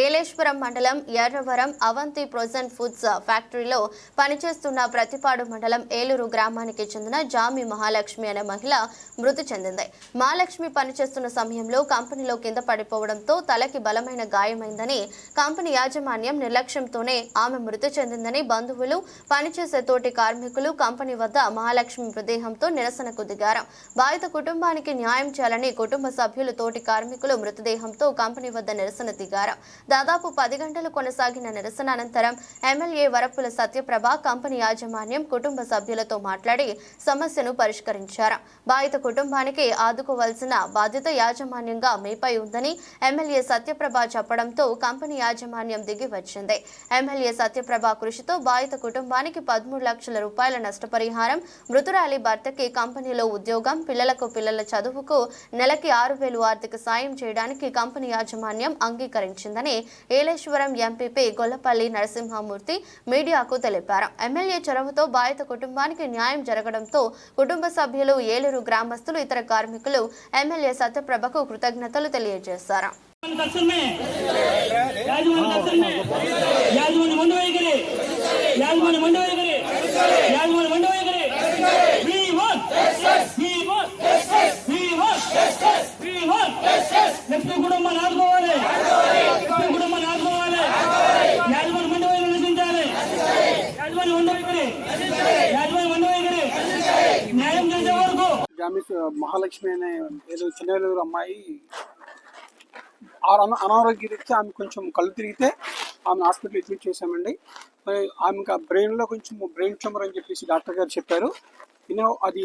ఏలేశ్వరం మండలం ఎర్రవరం అవంతి ప్రోజన్ ఫుడ్స్ ఫ్యాక్టరీలో పనిచేస్తున్న ప్రతిపాడు మండలం ఏలూరు గ్రామానికి చెందిన జామి మహాలక్ష్మి అనే మహిళ మృతి చెందింది. మహాలక్ష్మి పనిచేస్తున్న సమయంలో కంపెనీలో కింద పడిపోవడంతో తలకి బలమైన గాయమైందని, కంపెనీ యాజమాన్యం నిర్లక్ష్యంతోనే ఆమె మృతి చెందిందని బంధువులు, పనిచేసే తోటి కార్మికులు కంపెనీ వద్ద మహాలక్ష్మి మృతదేహంతో నిరసనకు దిగారు. బాధిత కుటుంబానికి న్యాయం చేయాలని కుటుంబ సభ్యులు, తోటి కార్మికులు మృతదేహంతో కంపెనీ వద్ద నిరసన దిగారు. దాదాపు 10 గంటలు కొనసాగిన నిరసన అనంతరం ఎమ్మెల్యే వరపుల సత్యప్రభ కంపెనీ యాజమాన్యం, కుటుంబ సభ్యులతో మాట్లాడి సమస్యను పరిష్కరించారు. బాధిత కుటుంబానికి ఆదుకోవాల్సిన బాధ్యత యాజమాన్యంగా మీపై ఉందని ఎమ్మెల్యే సత్యప్రభ చెప్పడంతో కంపెనీ యాజమాన్యం దిగి వచ్చింది. ఎమ్మెల్యే సత్యప్రభ కృషితో బాధిత కుటుంబానికి 13 లక్షల రూపాయల నష్టపరిహారం, మృతురాలి భర్తకి కంపెనీలో ఉద్యోగం, పిల్లల చదువుకు నెలకి 6,000 ఆర్థిక సాయం చేయడానికి కంపెనీ యాజమాన్యం అంగీకరించిందని ఏలేశ్వరం ఎంపీపీ గొల్లపల్లి నరసింహమూర్తి మీడియాకు తెలిపారు. ఎమ్మెల్యే చొరవతో బాధిత కుటుంబానికి న్యాయం జరగడంతో కుటుంబ సభ్యులు, ఏలూరు గ్రామస్తులు, ఇతర కార్మికులు ఎమ్మెల్యే సత్యప్రభకు కృతజ్ఞతలు తెలియజేశారు. మహాలక్ష్మి అనే ఏదో చిన్నలూరు అమ్మాయి అనారోగ్య రీత్యా ఆమె కొంచెం కళ్ళు తిరిగితే ఆమె హాస్పిటల్ అడ్మిట్ చేశామండి. ఆమెకు బ్రెయిన్లో కొంచెం బ్రెయిన్ ట్యూమర్ అని చెప్పేసి డాక్టర్ గారు చెప్పారు. అది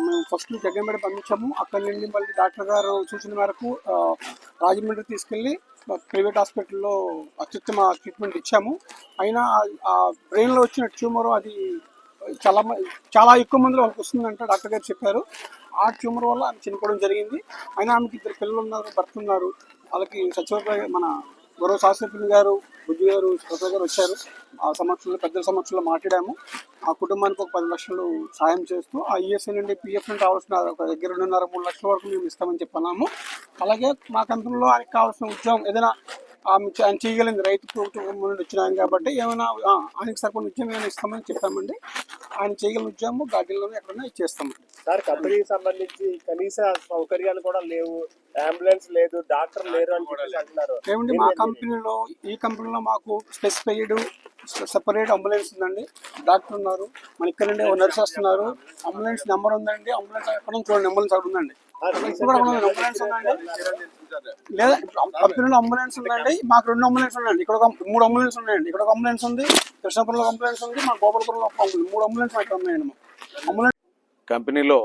మేము ఫస్ట్ జగ్గంపేట పంపించాము. అక్కడి నుండి మళ్ళీ డాక్టర్ గారు సూచన మేరకు రాజమండ్రి తీసుకెళ్ళి ప్రైవేట్ హాస్పిటల్లో అత్యుత్తమ ట్రీట్మెంట్ ఇచ్చాము. అయినా ఆ బ్రెయిన్లో వచ్చిన ట్యూమర్ అది చాలా ఎక్కువ మందిలో వాళ్ళకి వస్తుందంటే డాక్టర్ గారు చెప్పారు. ఆ ట్యూమర్ వల్ల ఆమె చనిపోవడం జరిగింది. అయినా ఆమెకి 2 పిల్లలు ఉన్నారు, భర్త ఉన్నారు. వాళ్ళకి సచివాలయ మన గౌరవ శాస్త్రజ్ఞ గారు, బుజ్జి గారు, శ్రోత గారు వచ్చారు. ఆ సమక్షంలో, పెద్దల సమక్షంలో మాట్లాడాము. ఆ కుటుంబానికి ఒక 10 లక్షలు సాయం చేస్తూ ఆ ఈఎస్ఐ నుండి పిఎఫ్ నుండి కావాల్సిన ఒక దగ్గర 2.5-3 లక్షల వరకు మేము ఇస్తామని చెప్పన్నాము. అలాగే మా కంపెనీలో ఆయనకు కావాల్సిన ఉద్యోగం ఏదైనా ఆయన చేయగలిగింది, రైతు కుటుంబం నుండి వచ్చిన ఆయన కాబట్టి ఏమైనా ఆయనకు సరిపడిన ఉద్యోగం ఏమైనా ఇస్తామని చెప్పామండి. ఆయన చేయగలిగిన ఉద్యోగం గార్డెన్లోనే ఎక్కడైనా ఇచ్చేస్తామండి. సార్, కంపెనీకి సంబంధించి కనీస సౌకర్యాలు కూడా లేవు, అంబులెన్స్ లేదు, డాక్టర్ లేరు అని అంటున్నారు. ఏమండి, మా కంపెనీలో ఈ కంపెనీలో మాకు స్పెసిఫైడ్ సెపరేట్ అంబులెన్స్ ఉందండి, డాక్టర్ ఉన్నారు, మన ఇక్కడ నుండి నర్స్ వస్తున్నారు, అంబులెన్స్ నెంబర్ ఉందండి. అంబులెన్స్ ఎక్కడ చూడండి, అంబులెన్స్ అక్కడ ఉందండి. అంబులెన్స్ ఉందండి, లేదా కంపెనీలో అంబులెన్స్ ఉందండి. మాకు 2 అంబులెన్స్ ఉన్నాయండి. ఇక్కడ 3 అంబులెన్స్ ఉన్నాయండి. ఇక్కడ ఒక అంబులెన్స్ ఉంది, కృష్ణాపురంలో అంబులెన్స్ ఉంది, మా గోపాలపురంలో 3 అంబులెన్స్ ఇక్కడ ఉన్నాయండి. అంబులెన్స్ కంపెనీలో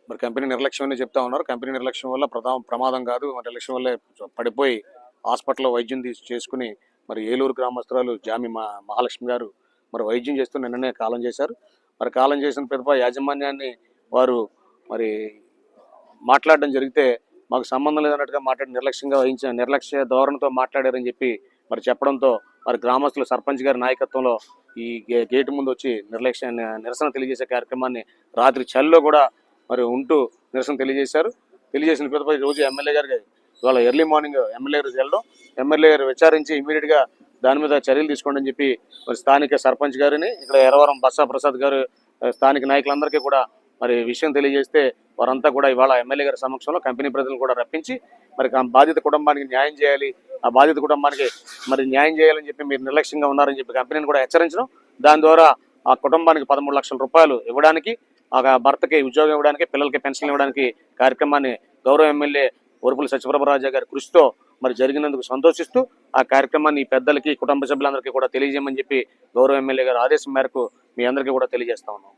మరి కంపెనీ నిర్లక్ష్యం అని చెప్తా ఉన్నారు. కంపెనీ నిర్లక్ష్యం వల్ల ప్రమాదం కాదు, నిర్లక్ష్యం వల్లే పడిపోయి హాస్పిటల్లో వైద్యం చేసుకుని మరి ఏలూరు గ్రామస్తురాలు జామి మహాలక్ష్మి గారు మరి వైద్యం చేస్తూ నిన్ననే కాలం చేశారు. మరి కాలం చేసిన పిదప యాజమాన్యాన్ని వారు మరి మాట్లాడడం జరిగితే మాకు సంబంధం లేదన్నట్టుగా మాట్లాడి నిర్లక్ష్య ధోరణితో మాట్లాడారని చెప్పి మరి చెప్పడంతో మరి గ్రామస్తులు సర్పంచ్ గారి నాయకత్వంలో ఈ గేటు ముందు వచ్చి నిరసన తెలియజేసే కార్యక్రమాన్ని రాత్రి చలిలో కూడా మరి ఉంటూ నిరసన తెలియజేసిన పిదపై రోజు ఎమ్మెల్యే గారికి ఇవాళ ఎర్లీ మార్నింగ్ ఎమ్మెల్యే గారు వెళ్ళడం, ఎమ్మెల్యే గారు విచారించి ఇమీడియట్గా దాని మీద చర్యలు తీసుకోండి అని చెప్పి మరి స్థానిక సర్పంచ్ గారిని, ఇక్కడ ఎర్రవరం బస్సా ప్రసాద్ గారు, స్థానిక నాయకులందరికీ కూడా మరి విషయం తెలియజేస్తే వారంతా కూడా ఇవాళ ఎమ్మెల్యే గారి సమక్షంలో కంపెనీ ప్రజలను కూడా రప్పించి మరి బాధిత కుటుంబానికి న్యాయం చేయాలి, ఆ బాధిత కుటుంబానికి మరి న్యాయం చేయాలని చెప్పి మీరు నిర్లక్ష్యంగా ఉన్నారని చెప్పి కంపెనీని కూడా హెచ్చరించడం, దాని ద్వారా ఆ కుటుంబానికి 13 లక్షల రూపాయలు ఇవ్వడానికి, ఆ భర్తకి ఉద్యోగం ఇవ్వడానికి, పిల్లలకి పెన్షన్ ఇవ్వడానికి కార్యక్రమాన్ని గౌరవ ఎమ్మెల్యే వరపుల సత్యప్రభరాజు గారి కృషితో మరి జరిగినందుకు సంతోషిస్తూ ఆ కార్యక్రమాన్ని పెద్దలకి, కుటుంబ సభ్యులందరికీ కూడా తెలియజేయమని చెప్పి గౌరవ ఎమ్మెల్యే గారి ఆదేశం మేరకు మీ అందరికీ కూడా తెలియజేస్తా ఉన్నాం.